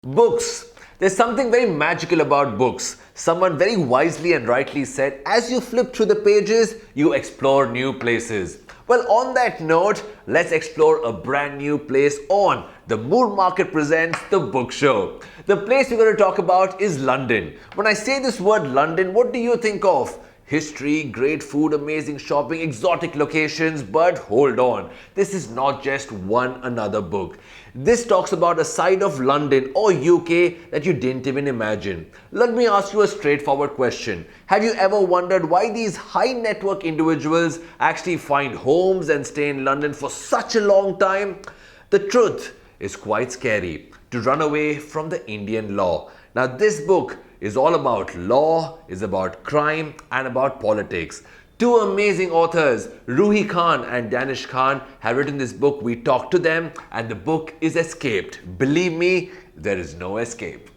Books. There's something very magical about books. Someone very wisely and rightly said, as you flip through the pages, you explore new places. Well, on that note, let's explore a brand new place on the Moor Market Presents The Book Show. The place we're going to talk about is London. When I say this word London, what do you think of? History, great food, amazing shopping, exotic locations, but hold on. This is not just one another book. This talks about a side of London or UK that you didn't even imagine. Let me ask you a straightforward question. Have you ever wondered why these high network individuals actually find homes and stay in London for such a long time? The truth is quite scary. To run away from the Indian law. Now, this book is all about law, is about crime, and about politics. Two amazing authors, Ruhi Khan and Danish Khan, have written this book. We talked to them, and the book is Escaped. Believe me, there is no escape.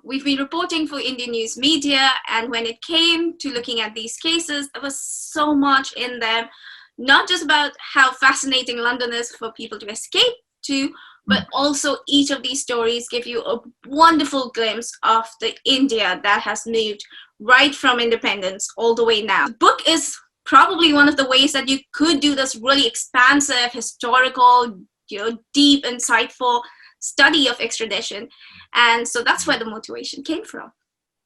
We've been reporting for Indian news media, and when it came to looking at these cases, there was so much in them, not just about how fascinating London is for people to escape to, but also each of these stories give you a wonderful glimpse of the India that has moved right from independence all the way now. The book is probably one of the ways that you could do this really expansive, historical, deep, insightful study of extradition. And so that's where the motivation came from.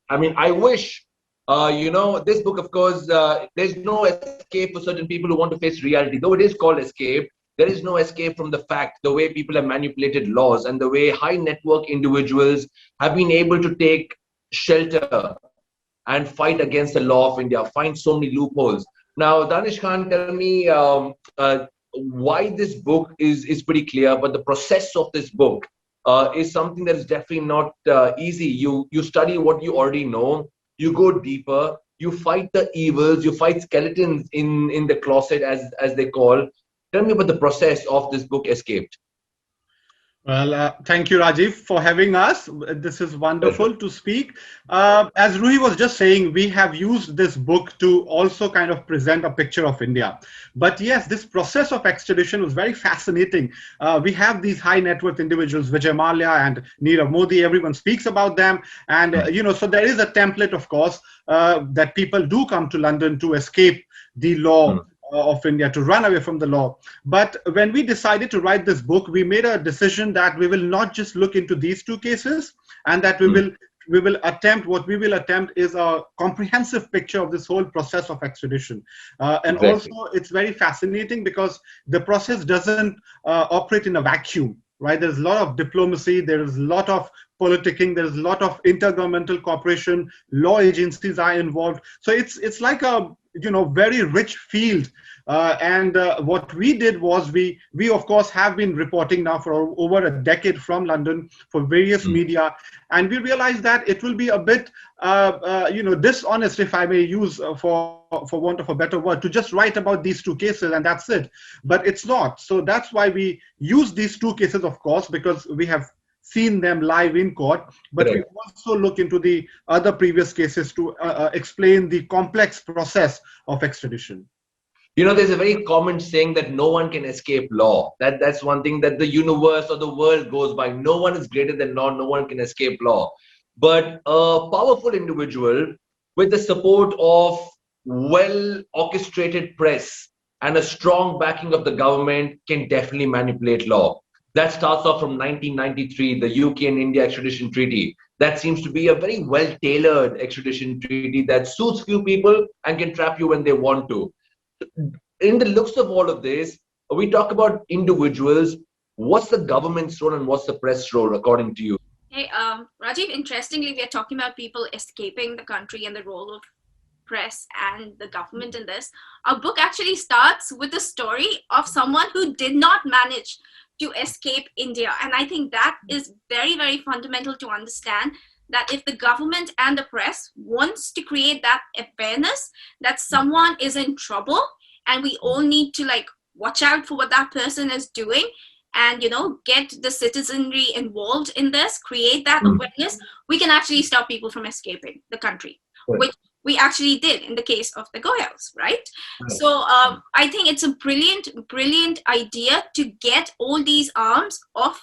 I mean, I wish, this book, of course, there's no escape for certain people who want to face reality. Though it is called Escape, there is no escape from the fact, the way people have manipulated laws and the way high network individuals have been able to take shelter and fight against the law of India, find so many loopholes. Now, Danish Khan, tell me why this book is pretty clear, but the process of this book is something that is definitely not easy. You study what you already know, you go deeper, you fight the evils, you fight skeletons in the closet, as they call. Tell me about the process of this book, Escaped. Well, thank you, Rajiv, for having us. This is wonderful to speak. As Ruhi was just saying, we have used this book to also kind of present a picture of India. But yes, this process of extradition was very fascinating. We have these high net worth individuals, Vijay Mallya and Nirav Modi, everyone speaks about them. And, so there is a template, of course, that people do come to London to escape the law. Of India, to run away from the law. But when we decided to write this book, we made a decision that we will not just look into these two cases, and that we will attempt is a comprehensive picture of this whole process of extradition. And exactly. Also, it's very fascinating because the process doesn't operate in a vacuum, right? There's a lot of diplomacy, there's a lot of politicking, there's a lot of intergovernmental cooperation, law agencies are involved. So it's like a very rich field. And what we did was we of course have been reporting now for over a decade from London for various media, and we realized that it will be a bit dishonest, if I may use for want of a better word, to just write about these two cases and that's it. But it's not. So that's why we use these two cases, of course, because we have seen them live in court, but we also look into the other previous cases to explain the complex process of extradition. There's a very common saying that no one can escape law. That's one thing that the universe or the world goes by. No one is greater than law. No one can escape law. But a powerful individual with the support of well orchestrated press and a strong backing of the government can definitely manipulate law. That starts off from 1993, the UK and India extradition treaty. That seems to be a very well-tailored extradition treaty that suits few people and can trap you when they want to. In the looks of all of this, we talk about individuals. What's the government's role and what's the press role, according to you? Hey, Rajiv, interestingly, we are talking about people escaping the country and the role of press and the government in this. Our book actually starts with the story of someone who did not manage to escape India. And I think that is very, very fundamental to understand, that if the government and the press wants to create that awareness that someone is in trouble and we all need to watch out for what that person is doing, and get the citizenry involved in this, create that awareness, we can actually stop people from escaping the country, which we actually did in the case of the Goyals, right? So I think it's a brilliant idea to get all these arms of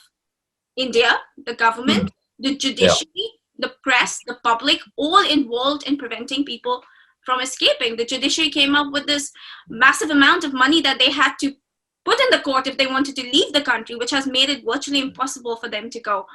India, the government, the judiciary, the press, the public, all involved in preventing people from escaping. The judiciary came up with this massive amount of money that they had to put in the court if they wanted to leave the country, which has made it virtually impossible for them to go.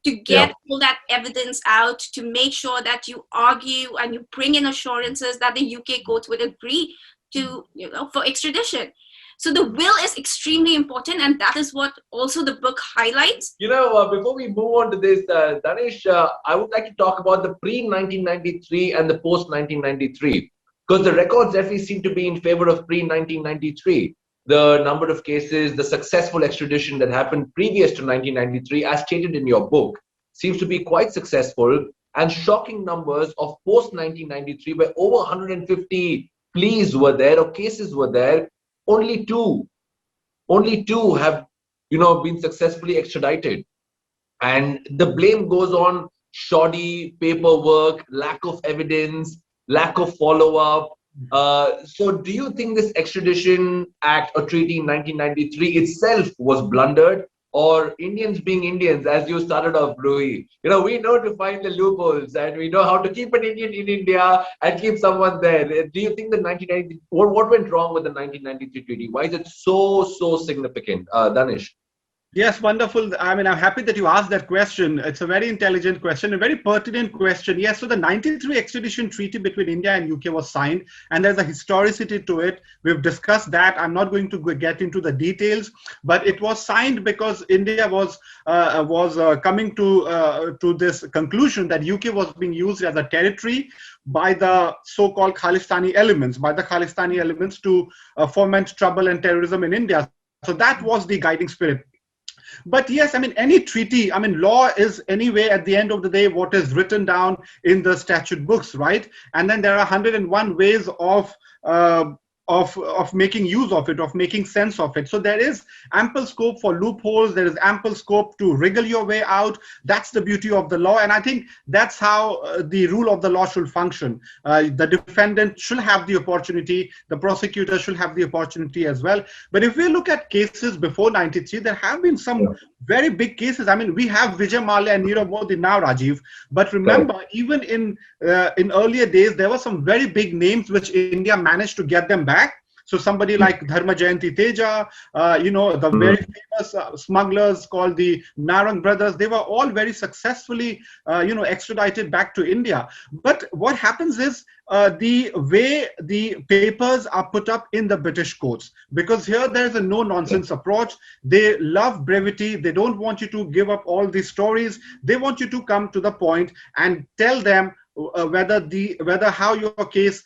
To get all that evidence out, to make sure that you argue and you bring in assurances that the UK court would agree to, for extradition. So the will is extremely important, and that is what also the book highlights. Before we move on to this, Danish, I would like to talk about the pre-1993 and the post-1993, because the records definitely seem to be in favor of pre-1993. The number of cases, the successful extradition that happened previous to 1993, as stated in your book, seems to be quite successful, and shocking numbers of post-1993, where over 150 pleas were there or cases were there. Only two have, been successfully extradited. And the blame goes on shoddy paperwork, lack of evidence, lack of follow-up. So do you think this extradition act or treaty in 1993 itself was blundered, or Indians being Indians, as you started off, Ruhi, we know to find the loopholes, and we know how to keep an Indian in India and keep someone there. Do you think the 1993, what went wrong with the 1993 treaty? Why is it so significant? Danish? Yes, wonderful. I mean, I'm happy that you asked that question. It's a very intelligent question, a very pertinent question. Yes, so the 93 extradition treaty between India and UK was signed, and there's a historicity to it. We've discussed that. I'm not going to get into the details, but it was signed because India was coming to this conclusion that UK was being used as a territory by the so-called Khalistani elements, to foment trouble and terrorism in India. So that was the guiding spirit. But yes, I mean, any treaty, I mean, law is anyway, at the end of the day, what is written down in the statute books, right? And then there are 101 ways of making use of it, of making sense of it. So there is ample scope for loopholes. There is ample scope to wriggle your way out. That's the beauty of the law. And I think that's how the rule of the law should function. The defendant should have the opportunity. The prosecutor should have the opportunity as well. But if we look at cases before 93, there have been some very big cases. I mean, we have Vijay Mallya and Nirav Modi now, Rajiv. But remember, even in earlier days, there were some very big names which India managed to get them back. So somebody like Dharma Jayanti Teja, the very famous smugglers called the Narang brothers, they were all very successfully, extradited back to India. But what happens is the way the papers are put up in the British courts, because here there's a no-nonsense approach. They love brevity. They don't want you to give up all these stories. They want you to come to the point and tell them whether how your case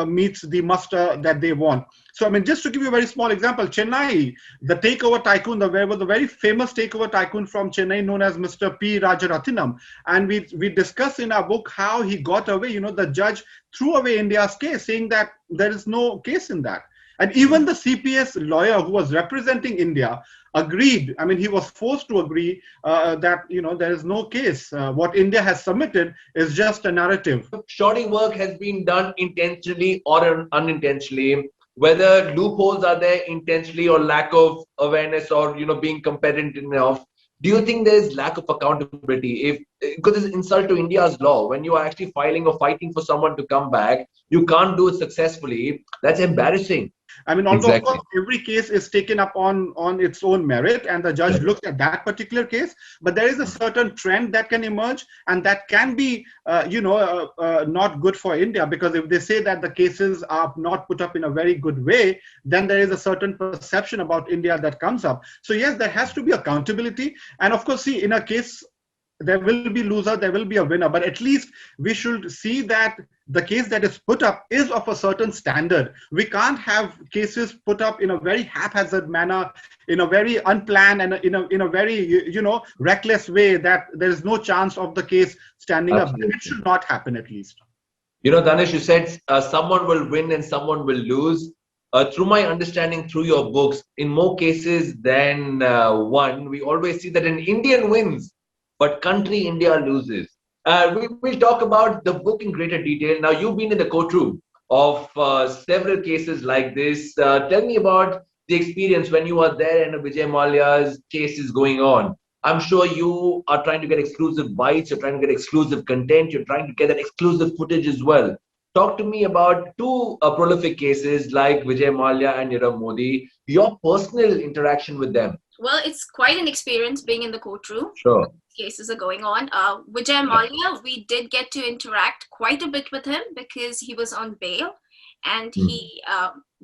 meets the muster that they want. So I mean, just to give you a very small example, Chennai, the takeover tycoon, there was a very famous takeover tycoon from Chennai known as Mr. P. Rajarathinam, and we discuss in our book how he got away. The judge threw away India's case, saying that there is no case in that. And even the CPS lawyer who was representing India agreed. I mean, he was forced to agree that, there is no case. What India has submitted is just a narrative. Shoddy work has been done intentionally or unintentionally, whether loopholes are there intentionally or lack of awareness or, being competent enough. Do you think there is lack of accountability? Because it's insult to India's law. When you are actually filing or fighting for someone to come back, you can't do it successfully. That's embarrassing. I mean, although of course, every case is taken up on its own merit, and the judge looks at that particular case, but there is a certain trend that can emerge, and that can be, not good for India, because if they say that the cases are not put up in a very good way, then there is a certain perception about India that comes up. So yes, there has to be accountability, and of course, see, in a case, there will be loser, there will be a winner, but at least we should see that the case that is put up is of a certain standard. We can't have cases put up in a very haphazard manner, in a very unplanned and in a very reckless way that there is no chance of the case standing Absolutely. Up. It should not happen, at least. Danish, you said someone will win and someone will lose. through my understanding through your books, in more cases than one, we always see that an Indian wins, but country India loses. We'll talk about the book in greater detail. Now, you've been in the courtroom of several cases like this. Tell me about the experience when you are there and Vijay Mallya's case is going on. I'm sure you are trying to get exclusive bites, you're trying to get exclusive content, you're trying to get that exclusive footage as well. Talk to me about two prolific cases like Vijay Mallya and Nirav Modi, your personal interaction with them. Well, it's quite an experience being in the courtroom. Sure. Cases are going on. Vijay Mallya, we did get to interact quite a bit with him because he was on bail, and he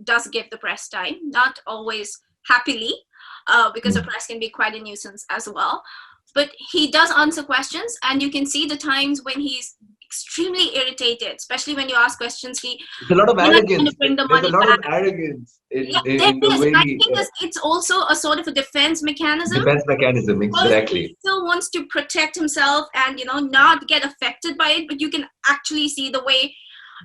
does give the press time, not always happily, because the press can be quite a nuisance as well. But he does answer questions, and you can see the times when he's extremely irritated, especially when you ask questions. There's a lot of arrogance. Bring the There's money a lot back. of arrogance in There the is. way I think it's also a sort of a defense mechanism. defense mechanism, exactly. He still wants to protect himself and not get affected by it, but you can actually see the way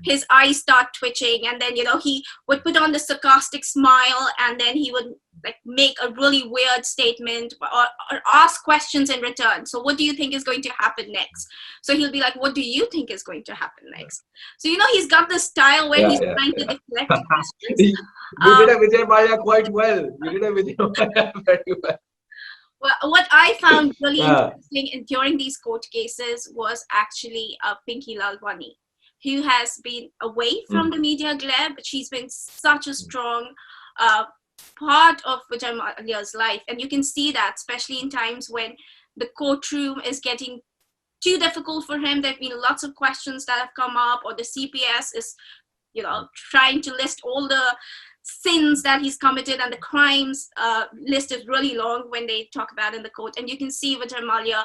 his eyes start twitching, and then he would put on the sarcastic smile, and then he would like make a really weird statement or ask questions in return. So what do you think is going to happen next? So he'll be like, what do you think is going to happen next? So he's got this style where he's trying to deflect questions. You did a Vijay Mallya quite well. You did a Vijay Mallya very well. Well, what I found really interesting during these court cases was actually Pinky Lalwani, who has been away from the media glare, but she's been such a strong part of Vijay Mallya's life. And you can see that, especially in times when the courtroom is getting too difficult for him. There have been lots of questions that have come up, or the CPS is, trying to list all the sins that he's committed, and the crimes list is really long when they talk about in the court. And you can see Vijay Mallya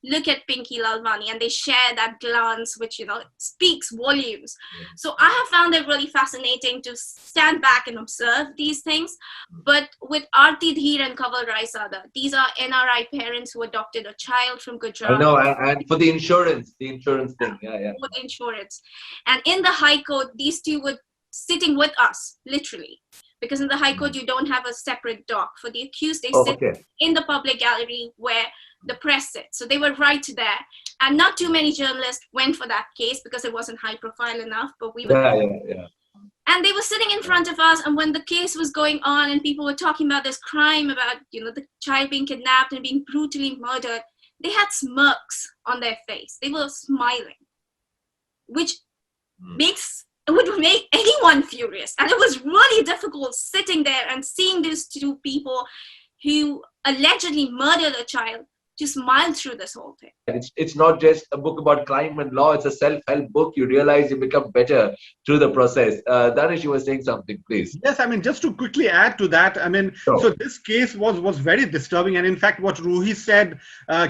look at Pinky Lalwani, and they share that glance, which speaks volumes. So I have found it really fascinating to stand back and observe these things. But with Aarti Dheer and Kanwal Raisada, these are NRI parents who adopted a child from Gujarat. I know, and for the insurance thing, For the insurance. And in the High Court, these two were sitting with us, literally. Because in the High Court, you don't have a separate dock. For the accused, they sit in the public gallery where the press sits. So they were right there. And not too many journalists went for that case because it wasn't high profile enough. But we were And they were sitting in front of us. And when the case was going on and people were talking about this crime, about the child being kidnapped and being brutally murdered, they had smirks on their face. They were smiling, which would make anyone furious. And it was really difficult sitting there and seeing these two people who allegedly murdered a child to smile through this whole thing. It's not just a book about crime and law, it's a self-help book. You realize you become better through the process. Danish, you were saying something, please. Yes, just to quickly add to that, so this case was very disturbing. And in fact, what Ruhi said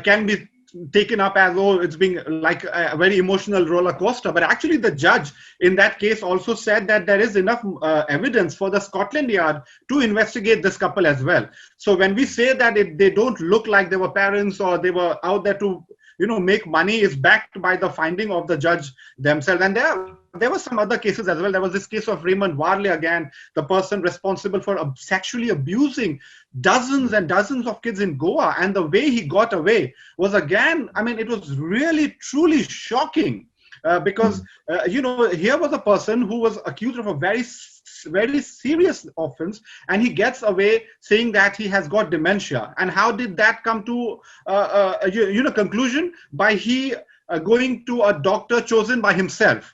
can be taken up as though it's being like a very emotional roller coaster. But actually the judge in that case also said that there is enough evidence for the Scotland Yard to investigate this couple as well. So when we say that they don't look like they were parents or they were out there to make money, is backed by the finding of the judge themselves. And there were some other cases as well. There was this case of Raymond Varley, again, the person responsible for sexually abusing dozens and dozens of kids in Goa. And the way he got away was, again, it was really, truly shocking. Because, here was a person who was accused of a very serious offense, and he gets away saying that he has got dementia. And how did that come to conclusion? By going to a doctor chosen by himself.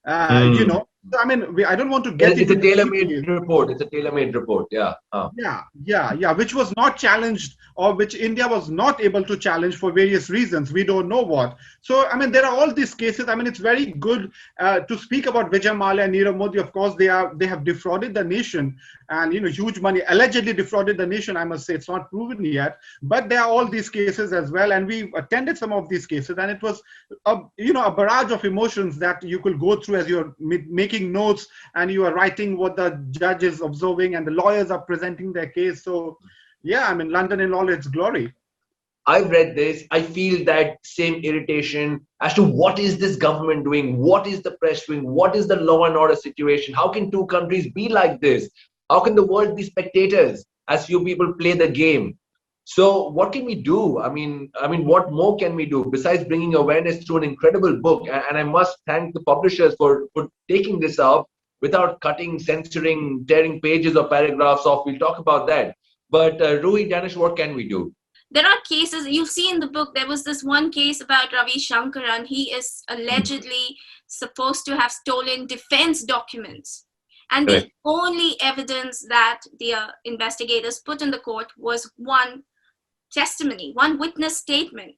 I don't want to get it's a tailor-made report. It's a tailor-made report. Which was not challenged, or which India was not able to challenge for various reasons. We don't know what. So, there are all these cases. It's very good to speak about Vijay Mallya and Nirav Modi. Of course, they have defrauded the nation, and huge money, allegedly defrauded the nation. I must say, it's not proven yet, but there are all these cases as well. And we attended some of these cases, and it was a barrage of emotions that you could go through as you're making notes and you are writing what the judge is observing, and the lawyers are presenting their case. So London in all its glory. I've read this. I feel that same irritation as to what is this government doing? What is the press doing? What is the law and order situation? How can two countries be like this? How can the world be spectators as few people play the game? So what can we do? What more can we do besides bringing awareness through an incredible book? And I must thank the publishers for taking this up without cutting, censoring, tearing pages or paragraphs off. We'll talk about that. But Ruhi, Danish, what can we do? There are cases, you see in the book, there was this one case about Ravi Shankaran. He is allegedly supposed to have stolen defense documents. And the only evidence that the investigators put in the court was one testimony, one witness statement.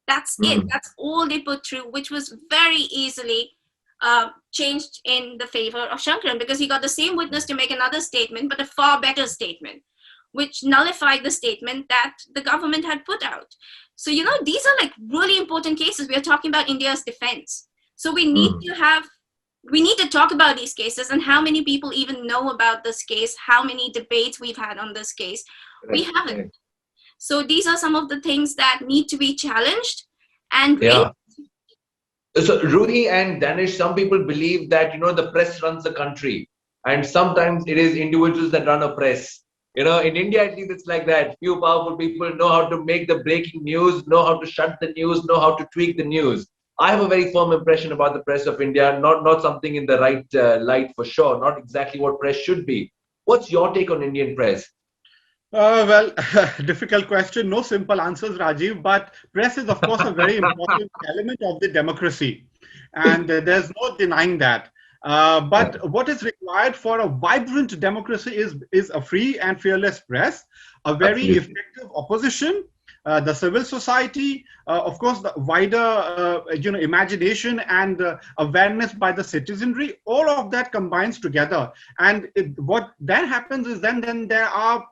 That's it. That's all they put through, which was very easily changed in the favor of Shankaran, because he got the same witness to make another statement, but a far better statement, which nullified the statement that the government had put out. So, you know, these are like really important cases. We are talking about India's defense. So we need to talk about these cases and how many people even know about this case, how many debates we've had on this case. We haven't. So these are some of the things that need to be challenged and raised. So Ruhi and Danish, some people believe that, you know, the press runs the country, and sometimes it is individuals that run a press. You know, in India, at least it's like that. Few powerful people know how to make the breaking news, know how to shut the news, know how to tweak the news. I have a very firm impression about the press of India, not something in the right light for sure, not exactly what press should be. What's your take on Indian press? Well, difficult question. No simple answers, Rajiv. But press is, of course, a very important element of the democracy. And there's no denying that. But what is required for a vibrant democracy is a free and fearless press, a very effective opposition, the civil society, of course, the wider imagination and awareness by the citizenry. All of that combines together, and what then happens is then there are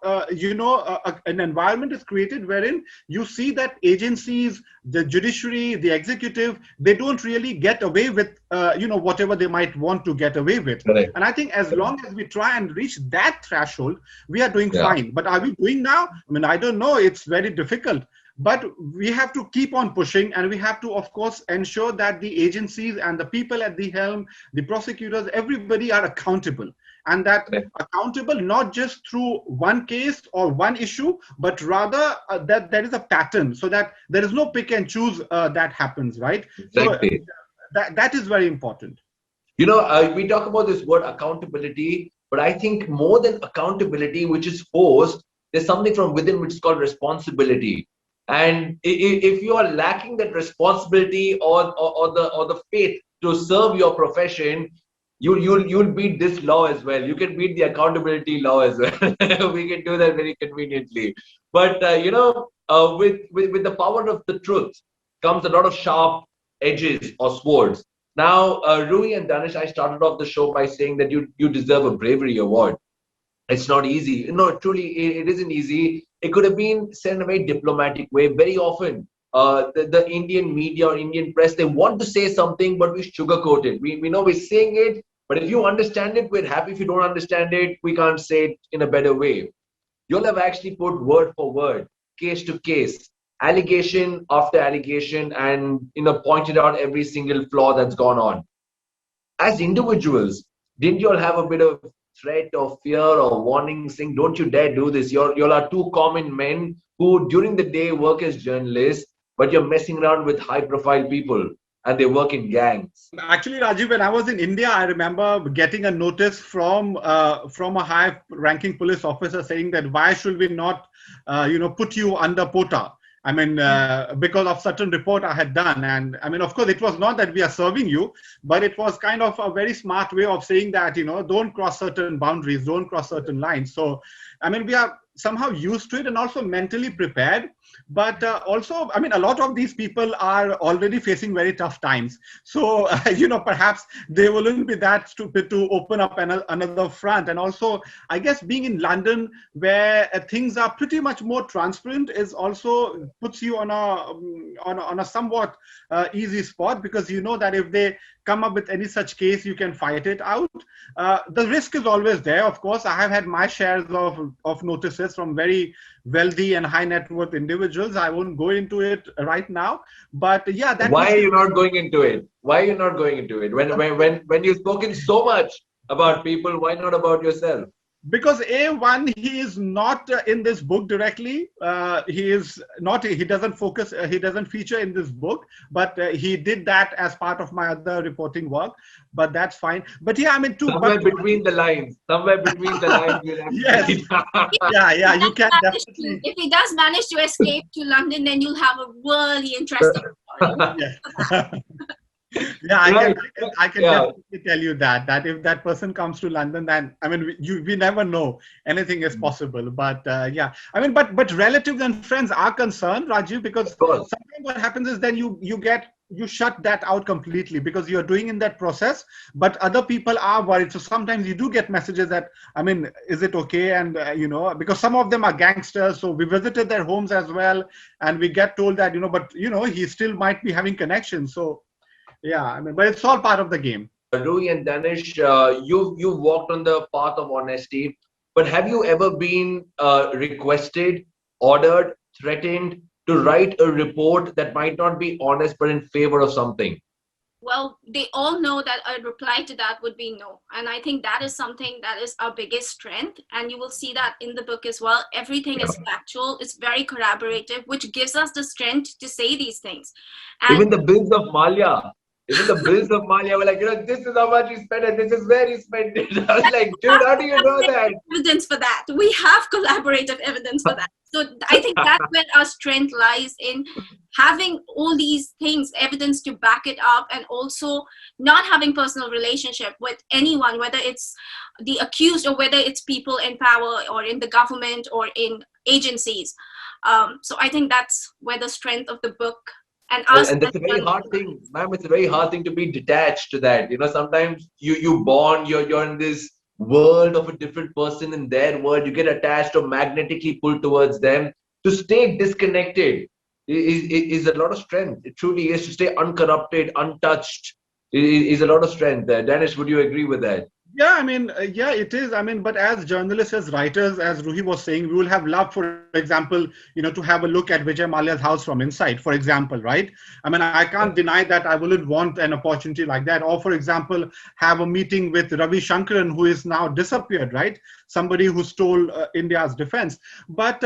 an environment is created wherein you see that agencies, the judiciary, the executive, they don't really get away with whatever they might want to get away with. And I think as long as we try and reach that threshold, we are doing fine. But are we doing now? I mean, I don't know. It's very difficult. But we have to keep on pushing, and we have to, of course, ensure that the agencies and the people at the helm, the prosecutors, everybody are accountable. And that accountable not just through one case or one issue, but rather that there is a pattern, so that there is no pick and choose that happens, right? Exactly. So that is very important. You know, we talk about this word accountability, but I think more than accountability, which is forced, there's something from within which is called responsibility. And if you are lacking that responsibility or the faith to serve your profession, you'll beat this law as well. You can beat the accountability law as well. We can do that very conveniently. But with the power of the truth comes a lot of sharp edges or swords. Now, Ruhi and Danish, I started off the show by saying that you deserve a bravery award. It's not easy. No, truly, it isn't easy. It could have been said in a very diplomatic way. Very often, the Indian media or Indian press, they want to say something, but we sugarcoat it. We know we're saying it, but if you understand it, we're happy. If you don't understand it, we can't say it in a better way. You'll have actually put word for word, case to case, allegation after allegation, and pointed out every single flaw that's gone on. As individuals, didn't you all have a bit of threat or fear or warning saying, don't you dare do this? You all are two common men who during the day work as journalists, but you're messing around with high profile people and they work in gangs. Actually, Rajiv, when I was in India, I remember getting a notice from a high ranking police officer saying that why should we not put you under POTA? I mean, because of certain report I had done. And I mean, of course, it was not that we are serving you, but it was kind of a very smart way of saying that, don't cross certain boundaries, don't cross certain lines. So, I mean, we are somehow used to it and also mentally prepared. But also, I mean, a lot of these people are already facing very tough times. So, perhaps they wouldn't be that stupid to open up another front. And also, I guess being in London, where things are pretty much more transparent, is also puts you on a somewhat easy spot, because you know that if they come up with any such case, you can fight it out. The risk is always there. Of course, I have had my shares of notices from very wealthy and high net worth individuals. I won't go into it right now, but yeah. Why are you not going into it? Why are you not going into it? When you've spoken so much about people, why not about yourself? Because A1, he is not in this book directly. He is not. He doesn't focus. He doesn't feature in this book. But he did that as part of my other reporting work. But that's fine. But yeah, I mean, too. Somewhere But between the lines. Somewhere between the lines, we'll have to yes, see. yeah, yeah. If You can definitely. if he does manage to escape to London, then you'll have a really interesting story. Yes. Yeah, Right. I can Yeah. definitely tell you that if that person comes to London, then I mean, we never know, anything is possible. But yeah, I mean, but relatives and friends are concerned, Rajiv, because Of course. sometimes what happens is then you shut that out completely because you're doing in that process, but other people are worried. So sometimes you do get messages that, I mean, is it okay? And because some of them are gangsters, so we visited their homes as well, and we get told that but he still might be having connections. So yeah, I mean, but it's all part of the game. Ruhi and Danish, you've walked on the path of honesty, but have you ever been requested, ordered, threatened to write a report that might not be honest but in favor of something? Well, they all know that a reply to that would be no. And I think that is something that is our biggest strength. And you will see that in the book as well. Everything is factual, it's very corroborative, which gives us the strength to say these things. And Even the bills of Malia. Even the bills of Malia were like, this is how much he spent and this is where he spent it. I was like, dude, how do you know that? evidence for that. We have collaborative evidence for that. So I think that's where our strength lies, in having all these things, evidence to back it up, and also not having personal relationship with anyone, whether it's the accused or whether it's people in power or in the government or in agencies. So I think that's where the strength of the book and us. And that's a very hard thing, ma'am. It's a very hard thing to be detached to that. Sometimes you born, you're in this world of a different person in their world. You get attached or magnetically pulled towards them. To stay disconnected is a lot of strength. It truly is. To stay uncorrupted, untouched is a lot of strength. Danish, would you agree with that? Yeah, I mean, yeah, it is. I mean, but as journalists, as writers, as Ruhi was saying, we will have loved, for example, to have a look at Vijay Malia's house from inside, for example, right? I mean, I can't deny that I wouldn't want an opportunity like that. Or, for example, have a meeting with Ravi Shankaran, who is now disappeared, right? Somebody who stole India's defense. But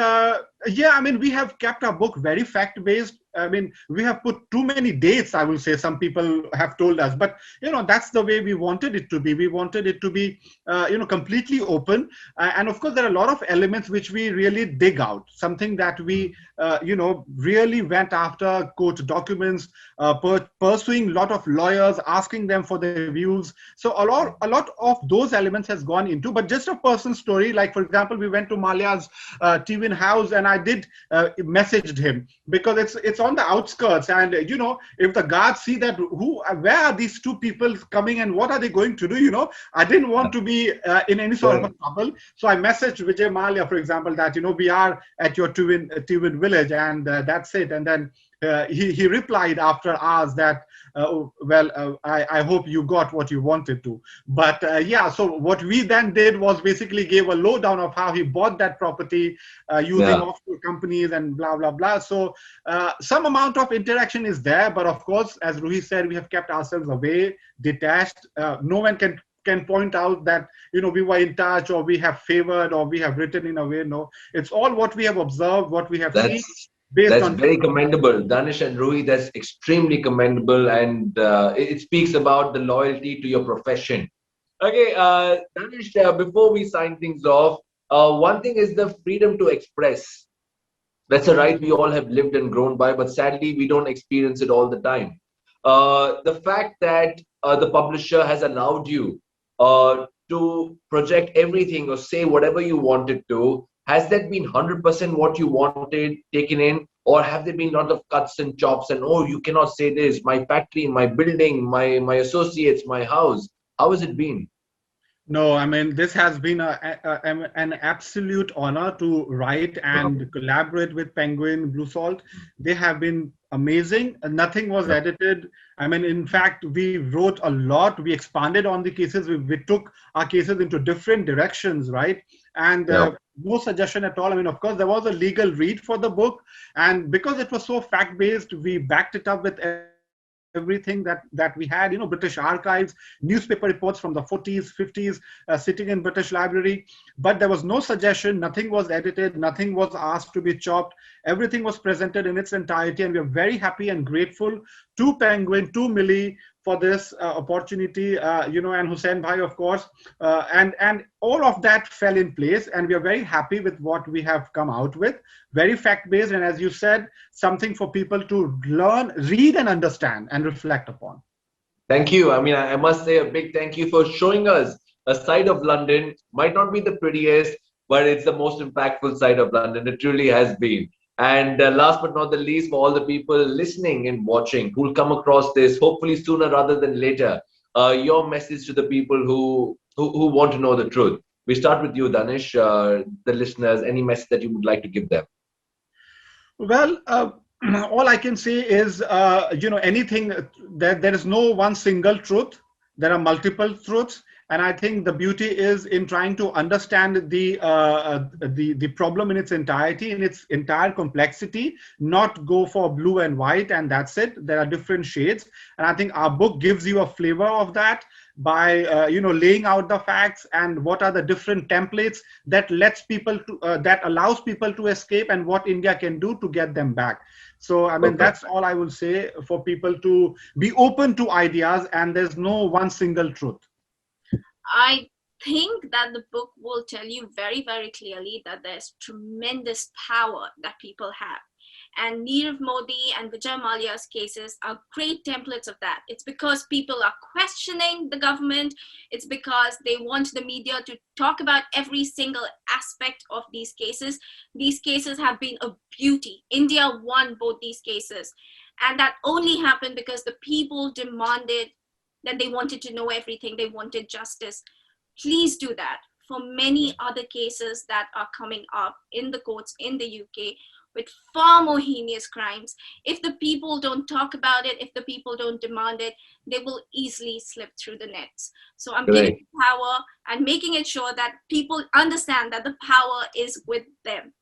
yeah, I mean, we have kept our book very fact-based. I mean, we have put too many dates, I will say, some people have told us, but that's the way we wanted it to be. We wanted it to be completely open, and of course there are a lot of elements which we really dig out, something that we really went after, court documents, pursuing a lot of lawyers, asking them for their views. So a lot of those elements has gone into, but just a personal story, like for example, we went to Malia's TV house, and I did messaged him because it's on the outskirts, and if the guards see that where are these two people coming and what are they going to do, I didn't want to be in any sort of a trouble. So I messaged Vijay Mallya, for example, that we are at your Tuvin village, and that's it. And then he replied after hours that I hope you got what you wanted to. But yeah, so what we then did was basically gave a lowdown of how he bought that property using offshore companies and blah blah blah. So some amount of interaction is there, but of course, as Ruhi said, we have kept ourselves away, detached. No one can point out that we were in touch, or we have favored, or we have written in a way. No, it's all what we have observed, what we have seen. That's very commendable, Danish and Ruhi. That's extremely commendable, and it speaks about the loyalty to your profession. Okay, Danish, before we sign things off, one thing is the freedom to express. That's a right we all have lived and grown by, but sadly, we don't experience it all the time. The fact that the publisher has allowed you to project everything or say whatever you wanted to, has that been 100% what you wanted taken in, or have there been a lot of cuts and chops and, oh, you cannot say this, my factory, my building, my associates, my house? How has it been? No, I mean, this has been an absolute honor to write and collaborate with Penguin, Blue Salt. They have been amazing. Nothing was edited. I mean, in fact, we wrote a lot. We expanded on the cases. We took our cases into different directions, right? And no suggestion at all. I mean, of course, there was a legal read for the book. And because it was so fact-based, we backed it up with everything that we had, British archives, newspaper reports from the 40s, 50s, sitting in British Library. But there was no suggestion, nothing was edited, nothing was asked to be chopped. Everything was presented in its entirety, and we are very happy and grateful to Penguin, to Millie, for this opportunity, and Hussein Bhai, of course, and all of that fell in place, and we are very happy with what we have come out with. Very fact-based, and as you said, something for people to learn, read, and understand, and reflect upon. Thank you. I mean, I must say a big thank you for showing us a side of London. Might not be the prettiest, but it's the most impactful side of London. It truly has been. And last but not the least, for all the people listening and watching who'll come across this, hopefully sooner rather than later, your message to the people who want to know the truth. We start with you, Danish. The listeners, any message that you would like to give them? Well, all I can say is, anything that there is no one single truth. There are multiple truths, and I think the beauty is in trying to understand the problem in its entirety, in its entire complexity. Not go for blue and white, and that's it. There are different shades, and I think our book gives you a flavor of that by laying out the facts and what are the different templates that lets people to, that allows people to escape, and what India can do to get them back. So I mean, that's all I will say, for people to be open to ideas, and there's no one single truth. I think that the book will tell you very, very clearly that there's tremendous power that people have. And Nirav Modi and Vijay Mallya's cases are great templates of that. It's because people are questioning the government. It's because they want the media to talk about every single aspect of these cases. These cases have been a beauty. India won both these cases. And that only happened because the people demanded that they wanted to know everything. They wanted justice. Please do that for many other cases that are coming up in the courts in the UK with far more heinous crimes. If the people don't talk about it, if the people don't demand it, they will easily slip through the nets. So I'm giving power and making it sure that people understand that the power is with them.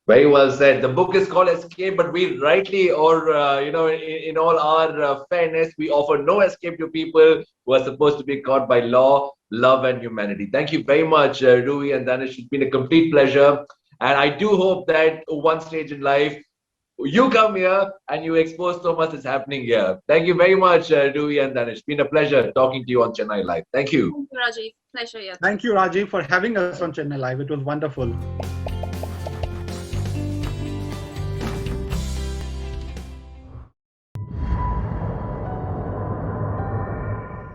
Very well said. The book is called Escape, but we rightly, or in all our fairness, we offer no escape to people who are supposed to be caught by law, love, and humanity. Thank you very much, Ruhi and Danish. It's been a complete pleasure, and I do hope that one stage in life you come here and you expose so much is happening here. Thank you very much, Ruhi and Danish. It's been a pleasure talking to you on Chennai Live. Thank you. Thank you, Rajiv. Pleasure. Yeah. Thank you, Rajiv, for having us on Chennai Live. It was wonderful.